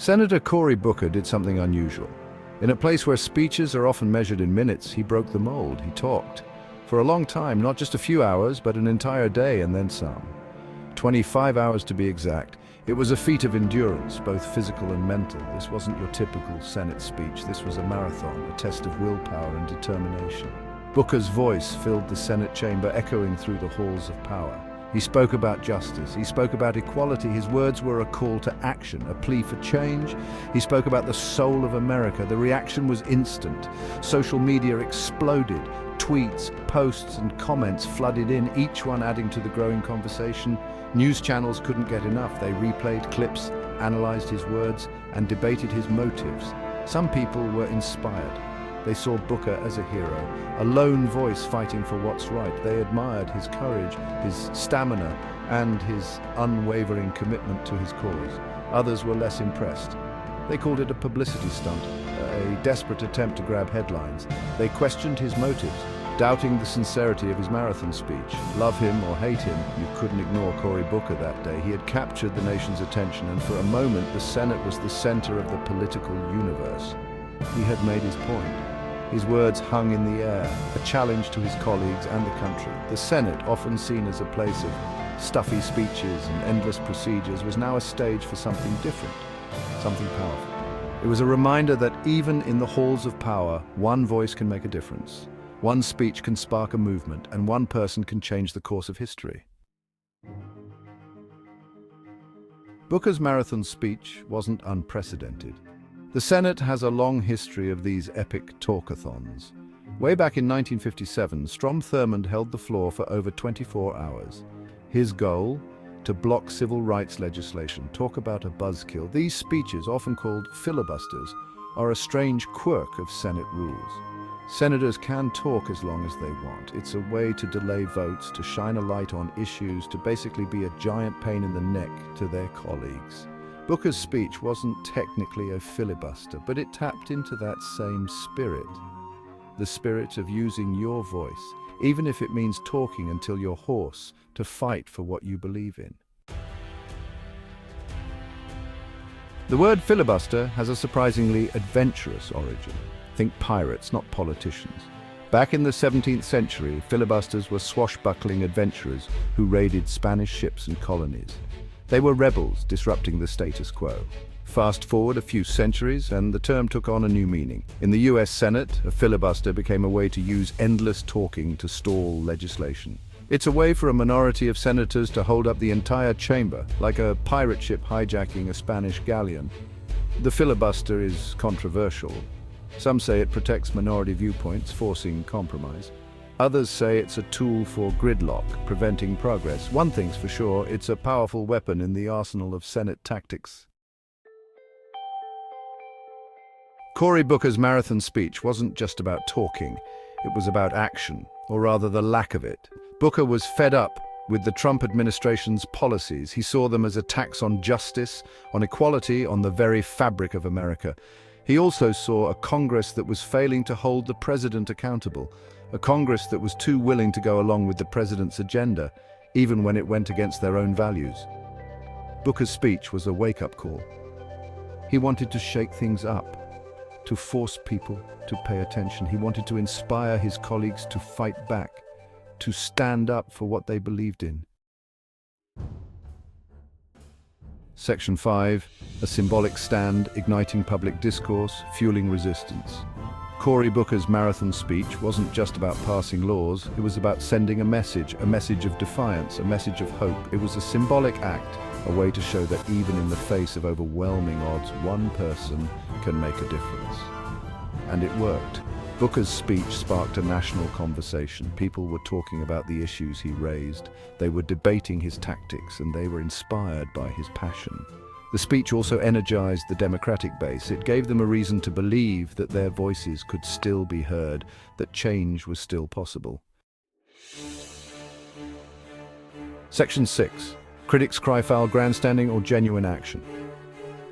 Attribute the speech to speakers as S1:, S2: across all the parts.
S1: Senator Cory Booker did something unusual. In a place where speeches are often measured in minutes, he broke the mold. He talked. For a long time, not just a few hours, but an entire day and then some. 25 hours to be exact. It was a feat of endurance, both physical and mental. This wasn't your typical Senate speech. This was a marathon, a test of willpower and determination. Booker's voice filled the Senate chamber, echoing through the halls of power. He spoke about justice. He spoke about equality. His words were a call to action, a plea for change. He spoke about the soul of America. The reaction was instant. Social media exploded. Tweets, posts, and comments flooded in, each one adding to the growing conversation. News channels couldn't get enough. They replayed clips, analyzed his words, and debated his motives. Some people were inspired. They saw Booker as a hero, a lone voice fighting for what's right. They admired his courage, his stamina, and his unwavering commitment to his cause. Others were less impressed. They called it a publicity stunt, a desperate attempt to grab headlines. They questioned his motives, doubting the sincerity of his marathon speech. Love him or hate him, you couldn't ignore Cory Booker that day. He had captured the nation's attention, and for a moment the Senate was the center of the political universe. He had made his point. His words hung in the air, a challenge to his colleagues and the country. The Senate, often seen as a place of stuffy speeches and endless procedures, was now a stage for something different, something powerful. It was a reminder that even in the halls of power, one voice can make a difference. One speech can spark a movement, and one person can change the course of history. Booker's marathon speech wasn't unprecedented. The Senate has a long history of these epic talkathons. Way back in 1957, Strom Thurmond held the floor for over 24 hours. His goal? To block civil rights legislation. Talk about a buzzkill. These speeches, often called filibusters, are a strange quirk of Senate rules. Senators can talk as long as they want. It's a way to delay votes, to shine a light on issues, to basically be a giant pain in the neck to their colleagues. Booker's speech wasn't technically a filibuster, but it tapped into that same spirit. The spirit of using your voice, even if it means talking until you're hoarse, to fight for what you believe in. The word filibuster has a surprisingly adventurous origin. Think pirates, not politicians. Back in the 17th century, filibusters were swashbuckling adventurers who raided Spanish ships and colonies. They were rebels disrupting the status quo. Fast forward a few centuries and the term took on a new meaning. In the US Senate, a filibuster became a way to use endless talking to stall legislation. It's a way for a minority of senators to hold up the entire chamber, like a pirate ship hijacking a Spanish galleon. The filibuster is controversial. Some say it protects minority viewpoints, forcing compromise. Others say it's a tool for gridlock, preventing progress. One thing's for sure, it's a powerful weapon in the arsenal of Senate tactics. Cory Booker's marathon speech wasn't just about talking, it was about action, or rather the lack of it. Booker was fed up with the Trump administration's policies. He saw them as attacks on justice, on equality, on the very fabric of America. He also saw a Congress that was failing to hold the president accountable, a Congress that was too willing to go along with the president's agenda, even when it went against their own values. Booker's speech was a wake-up call. He wanted to shake things up, to force people to pay attention. He wanted to inspire his colleagues to fight back, to stand up for what they believed in. Section 5, a symbolic stand, igniting public discourse, fueling resistance. Cory Booker's marathon speech wasn't just about passing laws, it was about sending a message of defiance, a message of hope. It was a symbolic act, a way to show that even in the face of overwhelming odds, one person can make a difference. And it worked. Booker's speech sparked a national conversation. People were talking about the issues he raised. They were debating his tactics, and they were inspired by his passion. The speech also energized the Democratic base. It gave them a reason to believe that their voices could still be heard, that change was still possible. Section 6. Critics cry foul grandstanding or genuine action.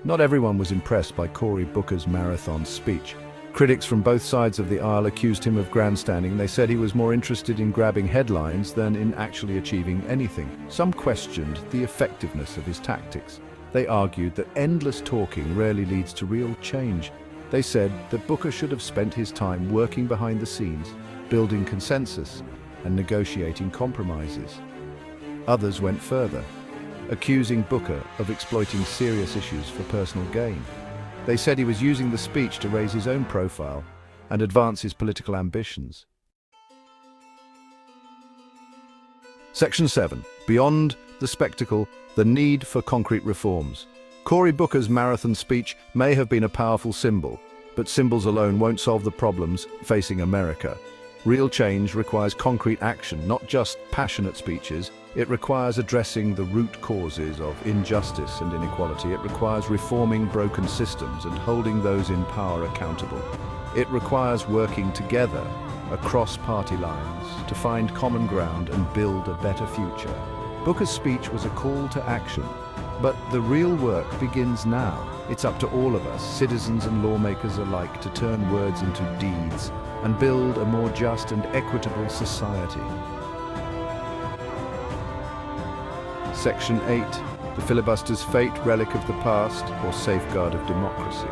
S1: Not everyone was impressed by Cory Booker's marathon speech. Critics from both sides of the aisle accused him of grandstanding. They said he was more interested in grabbing headlines than in actually achieving anything. Some questioned the effectiveness of his tactics. They argued that endless talking rarely leads to real change. They said that Booker should have spent his time working behind the scenes, building consensus and negotiating compromises. Others went further, accusing Booker of exploiting serious issues for personal gain. They said he was using the speech to raise his own profile and advance his political ambitions. Section 7. Beyond the spectacle, the need for concrete reforms. Cory Booker's marathon speech may have been a powerful symbol, but symbols alone won't solve the problems facing America. Real change requires concrete action, not just passionate speeches. It requires addressing the root causes of injustice and inequality. It requires reforming broken systems and holding those in power accountable. It requires working together across party lines to find common ground and build a better future. Booker's speech was a call to action, but the real work begins now. It's up to all of us, citizens and lawmakers alike, to turn words into deeds and build a more just and equitable society. Section 8. The filibuster's fate, relic of the past, or safeguard of democracy.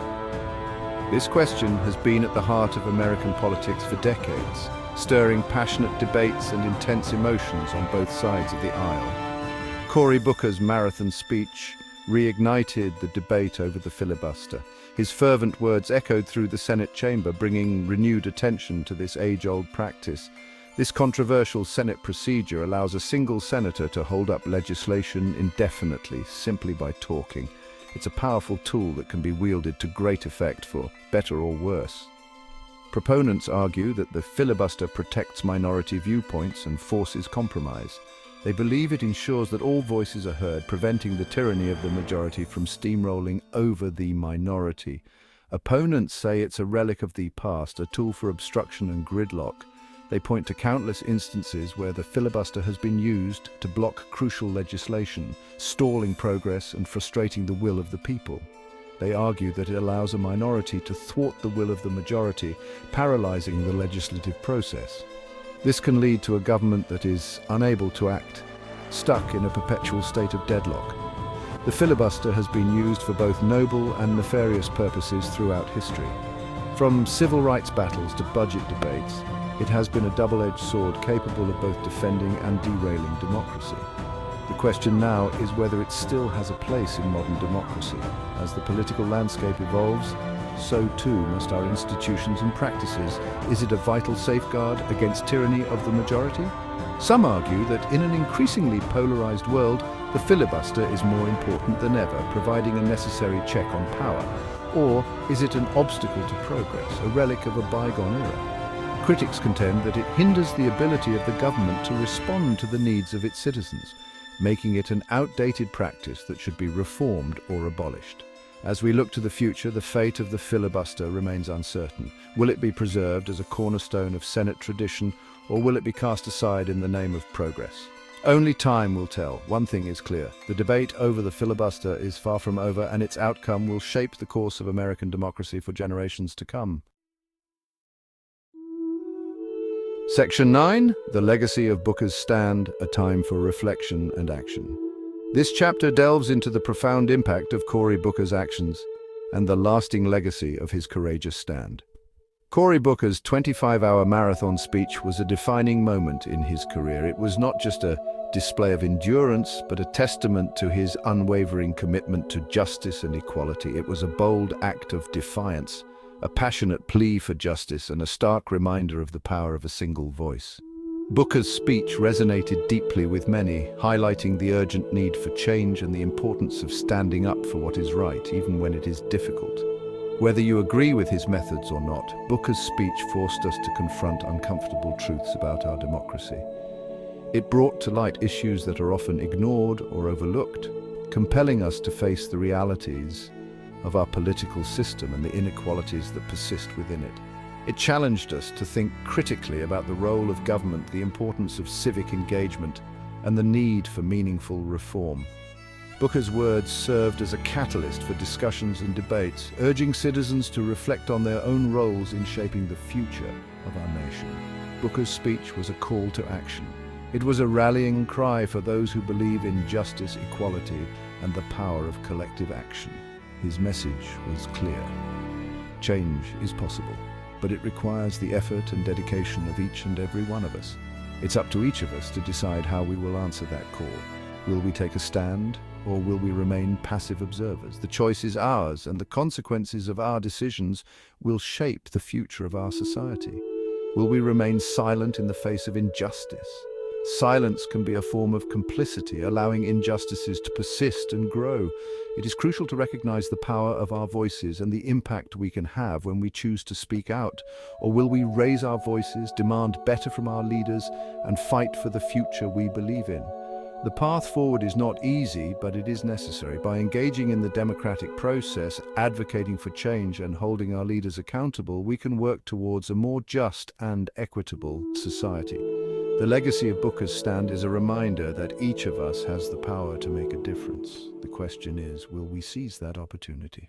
S1: This question has been at the heart of American politics for decades, stirring passionate debates and intense emotions on both sides of the aisle. Cory Booker's marathon speech reignited the debate over the filibuster. His fervent words echoed through the Senate chamber, bringing renewed attention to this age-old practice. This controversial Senate procedure allows a single senator to hold up legislation indefinitely simply by talking. It's a powerful tool that can be wielded to great effect for better or worse. Proponents argue that the filibuster protects minority viewpoints and forces compromise. They believe it ensures that all voices are heard, preventing the tyranny of the majority from steamrolling over the minority. Opponents say it's a relic of the past, a tool for obstruction and gridlock. They point to countless instances where the filibuster has been used to block crucial legislation, stalling progress and frustrating the will of the people. They argue that it allows a minority to thwart the will of the majority, paralyzing the legislative process. This can lead to a government that is unable to act, stuck in a perpetual state of deadlock. The filibuster has been used for both noble and nefarious purposes throughout history. From civil rights battles to budget debates, it has been a double-edged sword capable of both defending and derailing democracy. The question now is whether it still has a place in modern democracy. As the political landscape evolves, so too must our institutions and practices. Is it a vital safeguard against tyranny of the majority? Some argue that in an increasingly polarized world, the filibuster is more important than ever, providing a necessary check on power. Or is it an obstacle to progress, a relic of a bygone era? Critics contend that it hinders the ability of the government to respond to the needs of its citizens, making it an outdated practice that should be reformed or abolished. As we look to the future, the fate of the filibuster remains uncertain. Will it be preserved as a cornerstone of Senate tradition, or will it be cast aside in the name of progress? Only time will tell. One thing is clear: the debate over the filibuster is far from over, and its outcome will shape the course of American democracy for generations to come. Section 9. The legacy of Booker's stand, a time for reflection and action. This chapter delves into the profound impact of Cory Booker's actions and the lasting legacy of his courageous stand. Cory Booker's 25-hour marathon speech was a defining moment in his career. It was not just a display of endurance, but a testament to his unwavering commitment to justice and equality. It was a bold act of defiance, a passionate plea for justice, and a stark reminder of the power of a single voice. Booker's speech resonated deeply with many, highlighting the urgent need for change and the importance of standing up for what is right, even when it is difficult. Whether you agree with his methods or not, Booker's speech forced us to confront uncomfortable truths about our democracy. It brought to light issues that are often ignored or overlooked, compelling us to face the realities of our political system and the inequalities that persist within it. It challenged us to think critically about the role of government, the importance of civic engagement, and the need for meaningful reform. Booker's words served as a catalyst for discussions and debates, urging citizens to reflect on their own roles in shaping the future of our nation. Booker's speech was a call to action. It was a rallying cry for those who believe in justice, equality, and the power of collective action. His message was clear. Change is possible, but it requires the effort and dedication of each and every one of us. It's up to each of us to decide how we will answer that call. Will we take a stand, or will we remain passive observers? The choice is ours, and the consequences of our decisions will shape the future of our society. Will we remain silent in the face of injustice? Silence can be a form of complicity, allowing injustices to persist and grow. It is crucial to recognize the power of our voices and the impact we can have when we choose to speak out. Or will we raise our voices, demand better from our leaders, and fight for the future we believe in? The path forward is not easy, but it is necessary. By engaging in the democratic process, advocating for change, and holding our leaders accountable, we can work towards a more just and equitable society. The legacy of Booker's stand is a reminder that each of us has the power to make a difference. The question is, will we seize that opportunity?